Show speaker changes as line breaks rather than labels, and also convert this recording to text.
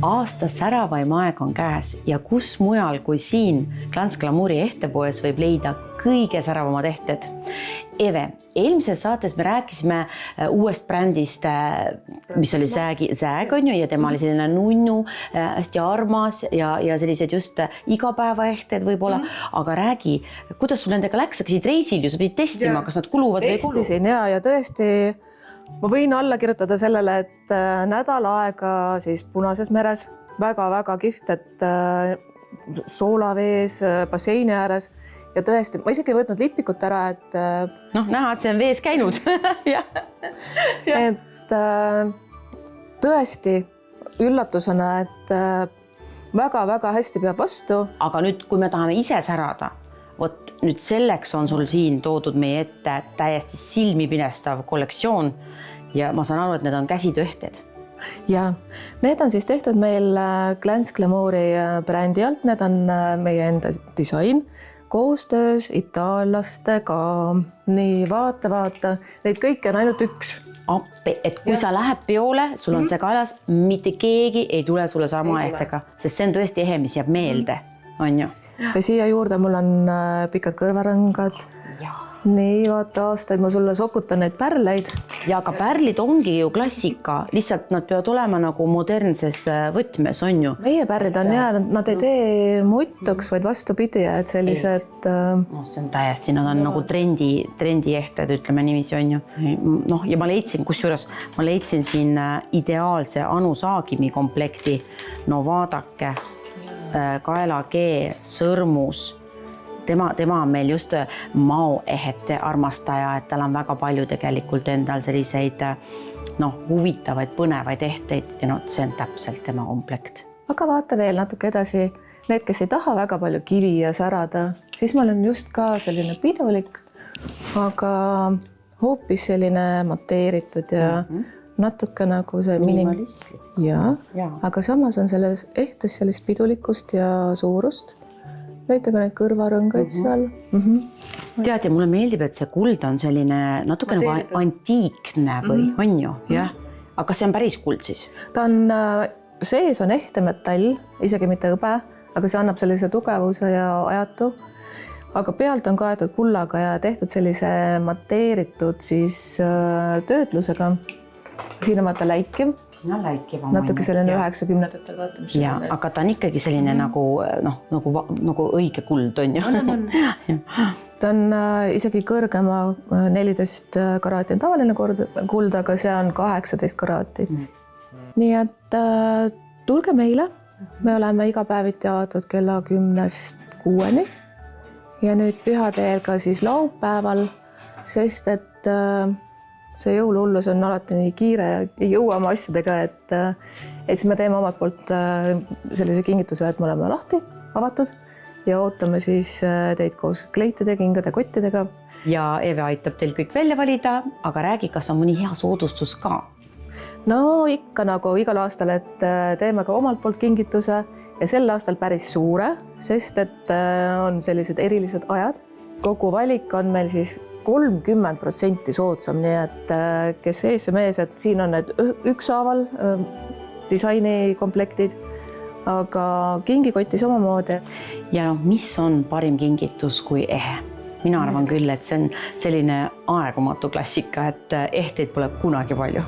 aasta säravaim aeg on käes ja kus mujal kui siin Glans Glamouri ehtepoes võib leida kõige säravamad ehted. Eve, eelmises saates me rääkisime uuest brändist, mis oli Zääg on ju, ja tema oli selline nunnu, hästi armas ja sellised just igapäevaehted võib-olla, aga räägi, kuidas sul nendega läks, sa käisid reisil ju, sa pidid testima, kas nad kuluvad või ei kulu?
Testisin ja tõesti ma võin alla kirjutada sellele, et nädal aega siis Punases meres väga-väga kihvt, et soolavees, basseini ääres ja tõesti, ma isegi ei võtnud lipikut ära, et
näha, et see on vees käinud.
Et tõesti üllatusena, et väga-väga hästi peab vastu.
Aga nüüd, kui me tahame ise särada, vot nüüd selleks on sul siin toodud meie ette täiesti silmipinestav kollektsioon ja ma saan aru, et need on käsitööhted.
Ja, need on siis tehtud meil Glans Glamouri brändi alt, need on meie enda disain koostöös itaallastega. Nii, vaata, neid kõiki on ainult üks.
Appi, et kui sa lähed peole, sul on see kaelas, mitte keegi ei tule sulle sama ehtega, sest see on tõesti ehe, mis jääb meelde, on ju?
Ja siia juurde mul on pikad kõrvarõngad. Nii, vaata aastaid ma sulle sokutan neid pärleid.
Ja aga pärlid ongi ju klassika, lihtsalt nad peavad olema nagu modernses võtmes, on ju?
Meie pärlid on nad ei tee muttuks, vaid vastupidi, et sellised...
See on täiesti, nad on nagu trendiehted, ütleme niiviisi, on ju. Ja ma leidsin siin ideaalse Anu Saagimi komplekti. No vaadake. Kaelakee, sõrmus, tema on meil just maoehete armastaja, et tal on väga palju tegelikult endal selliseid huvitavaid, põnevaid ehteid ja see on täpselt tema komplekt.
Aga vaata veel natuke edasi, need, kes ei taha väga palju kivi ja särada, siis meil on just ka selline pidulik, aga hoopis selline mateeritud ja natuke nagu see
minimalistlik.
Ja, aga samas on selles ehtes sellist pidulikkust ja suurust. Näite ka need kõrvarõngaid seal.
Tead, ja mulle meeldib, et see kuld on selline natuke nagu antiikne või on ju, jah? Aga kas see on päris kuld siis?
Ta on, sees on ehte metall, isegi mitte hõbe, aga see annab sellise tugevuse ja ajatu. Aga pealt on kaetud kullaga ja tehtud sellise mateeritud siis töötlusega. Siin on vaata läikiv.
Siin on läikiv.
Natuke selline 90-ndatel vaata.
Ja, aga ta on ikkagi selline nagu õige kuld, on ju?
Ta on isegi kõrgema 14 karaati on tavaline kuld, aga see on 18 karaati. Nii et tulge meile. Me oleme iga päeviti avatud kella 10-st 6-ni. Ja nüüd pühadeel ka siis laupäeval, sest et see jõuluhullus on alati nii kiire ja ei jõua oma asjadega, et siis me teeme omalt poolt sellise kingituse, et me oleme lahti, avatud ja ootame siis teid koos kleitide, kingade, kottidega.
Ja Eve aitab teil kõik välja valida, aga räägi, kas on mõni hea soodustus ka?
No ikka nagu igal aastal, et teeme ka omalt poolt kingituse ja sel aastal päris suure, sest et on sellised erilised ajad. Kogu valik on meil siis 30% soodsam, nii et kes ees ja mees, et siin on need ükshaaval disainikomplektid, aga kingikotti samamoodi.
Ja mis on parim kingitus kui ehe? Mina arvan küll, et see on selline aegumatu klassika, et ehteid pole kunagi palju.